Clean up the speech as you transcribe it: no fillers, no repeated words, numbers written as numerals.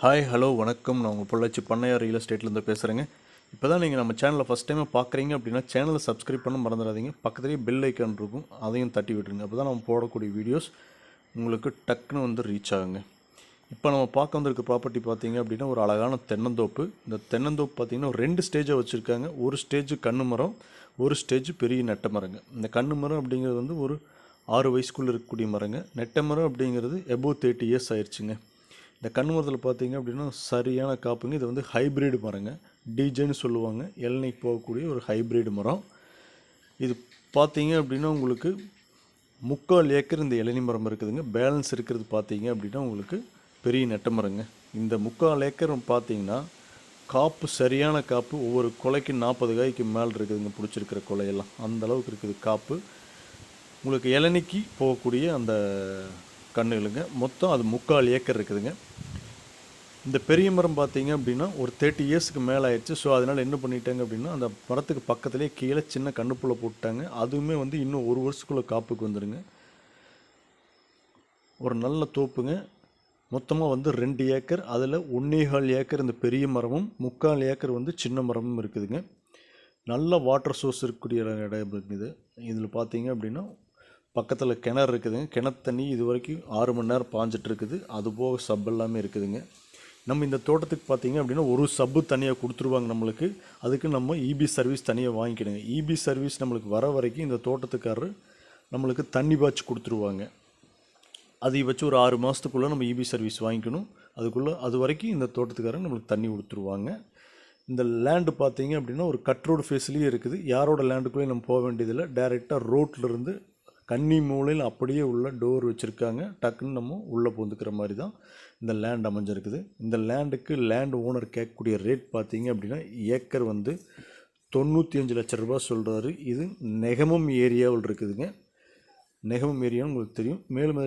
Hi hello வணக்கம். நான் உங்கள் பொள்ளாச்சி பண்ணையார் ரியல் எஸ்டேட்லேருந்து பேசுகிறேங்க. இப்போ தான் நீங்கள் நம்ம சேனலை ஃபஸ்ட் டைமாக பார்க்குறீங்க அப்படின்னா சேனலை சப்ஸ்கிரைப் பண்ண மறந்துடாதீங்க. பக்கத்துலேயே பெல் ஐக்கான் இருக்கும், அதையும் தட்டி விட்டுருங்க. அப்போ தான் நம்ம போடக்கூடிய வீடியோஸ் உங்களுக்கு டக்குன்னு வந்து ரீச் ஆகுங்க. இப்போ நம்ம பார்க்க வந்திருக்க ப்ராப்பர்ட்டி பார்த்தீங்க அப்படின்னா ஒரு அழகான தென்னந்தோப்பு. இந்த தென்னந்தோப்பு பார்த்திங்கன்னா ஒரு 2 ஸ்டேஜாக வச்சுருக்காங்க. ஒரு ஸ்டேஜ் கன்று மரம், ஒரு ஸ்டேஜ் பெரிய நெட்டை மரங்க. இந்த கன்று மரம் அப்படிங்கிறது வந்து ஒரு 6 வயசுக்குள்ளே இருக்கக்கூடிய மரங்க. நெட்டை மரம் அப்படிங்கிறது எபோவ் 30 இயர்ஸ் ஆயிடுச்சுங்க. இந்த கன்று மரத்தில் பார்த்தீங்க அப்படின்னா சரியான காப்புங்க. இது வந்து ஹைப்ரிட் மரங்க, டிஜேன்னு சொல்லுவாங்க. இளநீக்கு போகக்கூடிய ஒரு ஹைப்ரிட் மரம். இது பார்த்தீங்க அப்படின்னா உங்களுக்கு 3/4 ஏக்கர் இந்த இளநீ மரம் இருக்குதுங்க. பேலன்ஸ் இருக்கிறது பார்த்தீங்க அப்படின்னா உங்களுக்கு பெரிய நெட்டை மரங்க. இந்த 3/4 ஏக்கர் பார்த்தீங்கன்னா காப்பு சரியான காப்பு. ஒவ்வொரு கொலைக்கு 40 காய்க்கு மேலே இருக்குதுங்க. பிடிச்சிருக்கிற கொலையெல்லாம் அந்த அளவுக்கு இருக்குது காப்பு. உங்களுக்கு இளநிக்கு போகக்கூடிய அந்த கன்றுகளுங்க மொத்தம் அது 3/4 ஏக்கர் இருக்குதுங்க. இந்த பெரிய மரம் பார்த்தீங்க அப்படின்னா ஒரு 30 இயர்ஸுக்கு மேலே ஆயிடுச்சு. ஸோ அதனால் என்ன பண்ணிட்டாங்க அப்படின்னா அந்த மரத்துக்கு பக்கத்துலேயே கீழே சின்ன கன்றுப்புள்ள போட்டாங்க. அதுவுமே வந்து இன்னும் 1 வருஷத்துக்குள்ளே காப்புக்கு வந்துடுங்க. ஒரு நல்ல தோப்புங்க. மொத்தமாக வந்து 2 ஏக்கர், அதில் 1.25 ஏக்கர் இந்த பெரிய மரமும் 3/4 ஏக்கர் வந்து சின்ன மரமும் இருக்குதுங்க. நல்ல வாட்டர் சோர்ஸ் இருக்கக்கூடிய இடம் இருக்குது. இதில் பார்த்தீங்க அப்படின்னா பக்கத்தில் கிணறு இருக்குதுங்க. கிணத்து தண்ணி இது வரைக்கும் 6 மணி நேரம் பாஞ்சிட்ருக்குது. அதுபோக சப் எல்லாமே இருக்குதுங்க. நம்ம இந்த தோட்டத்துக்கு பார்த்தீங்க அப்படின்னா ஒரு சப்பு தனியாக கொடுத்துருவாங்க நம்மளுக்கு. அதுக்கு நம்ம இபி சர்வீஸ் தனியாக வாங்கிக்கணுங்க. இபி சர்வீஸ் நம்மளுக்கு வர வரைக்கும் இந்த தோட்டத்துக்காரரு நம்மளுக்கு தண்ணி பாய்ச்சி கொடுத்துருவாங்க. அதை வச்சு ஒரு 6 மாதத்துக்குள்ளே நம்ம இபி சர்வீஸ் வாங்கிக்கணும். அது வரைக்கும் இந்த தோட்டத்துக்காரங்க நம்மளுக்கு தண்ணி கொடுத்துருவாங்க. இந்த லேண்டு பார்த்தீங்க அப்படின்னா ஒரு கட் ரோடு ஃபேஸ்லேயே இருக்குது. யாரோட லேண்டுக்குள்ளேயும் நம்ம போக வேண்டியதில்லை. டைரெக்டாக ரோட்லேருந்து கன்னி மூலையில் அப்படியே உள்ள டோர் வச்சுருக்காங்க. டக்குன்னு நம்ம உள்ளே பூந்துக்கிற மாதிரி தான் இந்த லேண்ட் அமைஞ்சிருக்குது. இந்த லேண்டுக்கு லேண்ட் ஓனர் கேட்கக்கூடிய ரேட் பார்த்தீங்க அப்படின்னா ஏக்கர் வந்து 95 லட்ச ரூபா சொல்கிறாரு. இது நெகமம் ஏரியாவில் இருக்குதுங்க. நெகமம் ஏரியான்னு உங்களுக்கு தெரியும். மேலும்